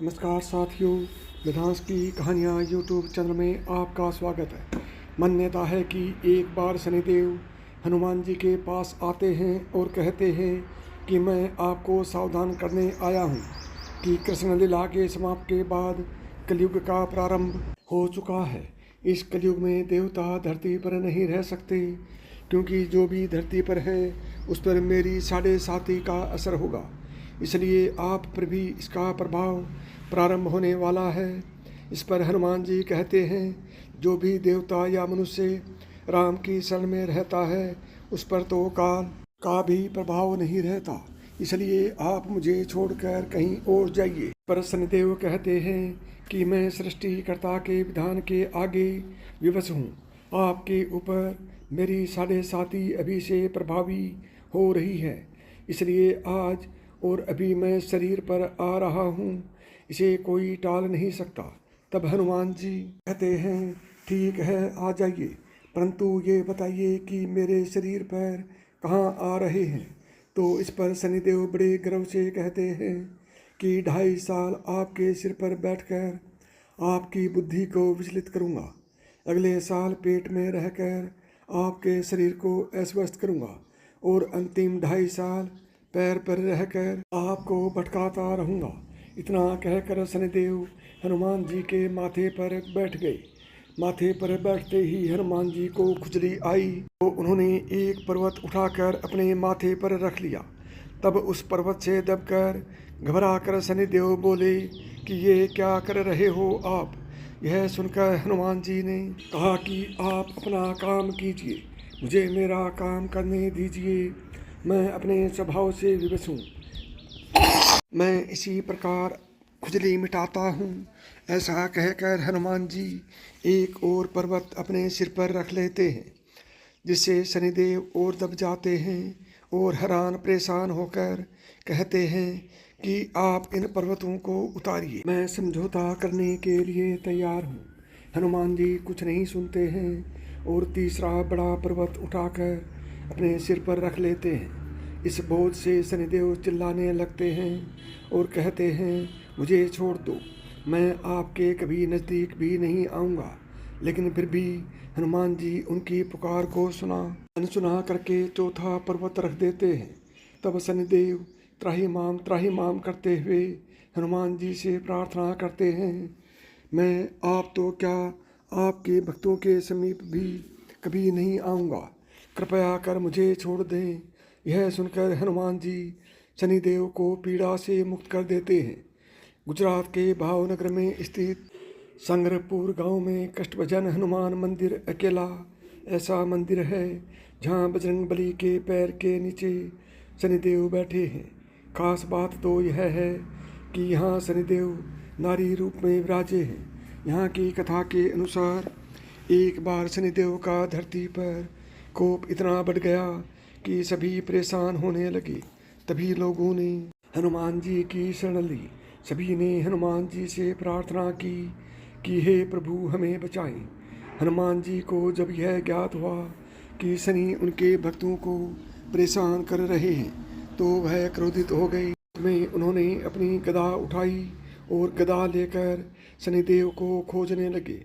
नमस्कार साथियों, वेदांश की कहानियाँ यूट्यूब चैनल में आपका स्वागत है। मान्यता है कि एक बार शनिदेव हनुमान जी के पास आते हैं और कहते हैं कि मैं आपको सावधान करने आया हूँ कि कृष्ण लीला के समाप्ति के बाद कलयुग का प्रारंभ हो चुका है। इस कलयुग में देवता धरती पर नहीं रह सकते, क्योंकि जो भी धरती पर है उस पर मेरी 7.5 का असर होगा। इसलिए आप पर भी इसका प्रभाव प्रारंभ होने वाला है। इस पर हनुमान जी कहते हैं, जो भी देवता या मनुष्य राम की शरण में रहता है उस पर तो काल का भी प्रभाव नहीं रहता, इसलिए आप मुझे छोड़कर कहीं और जाइए। पर शनिदेव कहते हैं कि मैं सृष्टिकर्ता के विधान के आगे विवश हूँ। आपके ऊपर मेरी 7.5 अभी से प्रभावी हो रही है, इसलिए आज और अभी मैं शरीर पर आ रहा हूँ, इसे कोई टाल नहीं सकता। तब हनुमान जी कहते हैं, ठीक है आ जाइए, परंतु ये बताइए कि मेरे शरीर पर कहाँ आ रहे हैं। तो इस पर शनिदेव बड़े गर्व से कहते हैं कि 2.5 साल आपके सिर पर बैठकर आपकी बुद्धि को विचलित करूँगा। अगले साल पेट में रहकर आपके शरीर को अस्वस्थ करूँगा और अंतिम 2.5 साल पैर पर रहकर आपको भटकाता रहूँगा। इतना कहकर शनिदेव हनुमान जी के माथे पर बैठ गए। माथे पर बैठते ही हनुमान जी को खुजली आई तो उन्होंने एक पर्वत उठाकर अपने माथे पर रख लिया। तब उस पर्वत से दबकर घबरा कर शनिदेव बोले कि ये क्या कर रहे हो आप। यह सुनकर हनुमान जी ने कहा कि आप अपना काम कीजिए, मुझे मेरा काम करने दीजिए, मैं अपने स्वभाव से विवश हूँ। मैं इसी प्रकार खुजली मिटाता हूँ। ऐसा कहकर हनुमान जी एक और पर्वत अपने सिर पर रख लेते हैं, जिससे शनिदेव और दब जाते हैं और हैरान परेशान होकर कहते हैं कि आप इन पर्वतों को उतारिए, मैं समझौता करने के लिए तैयार हूँ। हनुमान जी कुछ नहीं सुनते हैं और तीसरा बड़ा पर्वत उठाकर अपने सिर पर रख लेते हैं। इस बोझ से शनिदेव चिल्लाने लगते हैं और कहते हैं, मुझे छोड़ दो, मैं आपके कभी नज़दीक भी नहीं आऊँगा। लेकिन फिर भी हनुमान जी उनकी पुकार को अनसुना करके चौथा पर्वत रख देते हैं। तब शनिदेव त्राहिमाम करते हुए हनुमान जी से प्रार्थना करते हैं, मैं आप तो क्या आपके भक्तों के समीप भी कभी नहीं आऊँगा, कृपया कर मुझे छोड़ दें। यह सुनकर हनुमान जी शनिदेव को पीड़ा से मुक्त कर देते हैं। गुजरात के भावनगर में स्थित संग्रहपुर गांव में कष्टभंजन हनुमान मंदिर अकेला ऐसा मंदिर है जहां बजरंगबली के पैर के नीचे शनिदेव बैठे हैं। खास बात तो यह है कि यहाँ शनिदेव नारी रूप में विराजे हैं। यहाँ की कथा के अनुसार एक बार शनिदेव का धरती पर कोप इतना बढ़ गया कि सभी परेशान होने लगे। तभी लोगों ने हनुमान जी की शरण ली। सभी ने हनुमान जी से प्रार्थना की कि हे प्रभु हमें बचाएं। हनुमान जी को जब यह ज्ञात हुआ कि शनि उनके भक्तों को परेशान कर रहे हैं तो वह क्रोधित हो गए। में उन्होंने अपनी गदा उठाई और गदा लेकर शनिदेव को खोजने लगे।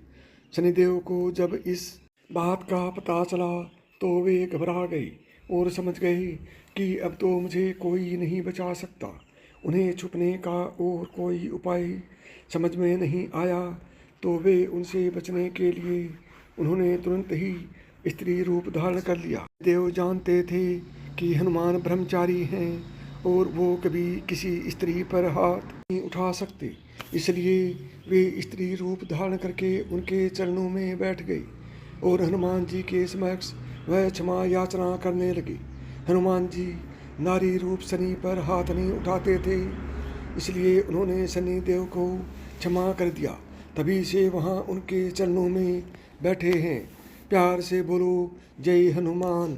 शनिदेव को जब इस बात का पता चला तो वे घबरा गए और समझ गए कि अब तो मुझे कोई नहीं बचा सकता। उन्हें छुपने का और कोई उपाय समझ में नहीं आया तो वे उनसे बचने के लिए उन्होंने तुरंत ही स्त्री रूप धारण कर लिया। देव जानते थे कि हनुमान ब्रह्मचारी हैं और वो कभी किसी स्त्री पर हाथ नहीं उठा सकते, इसलिए वे स्त्री रूप धारण करके उनके चरणों में बैठ गए और हनुमान जी के समक्ष वह क्षमा याचना करने लगे। हनुमान जी नारी रूप शनि पर हाथ नहीं उठाते थे, इसलिए उन्होंने शनि देव को क्षमा कर दिया। तभी से वहाँ उनके चरणों में बैठे हैं। प्यार से बोलो जय हनुमान।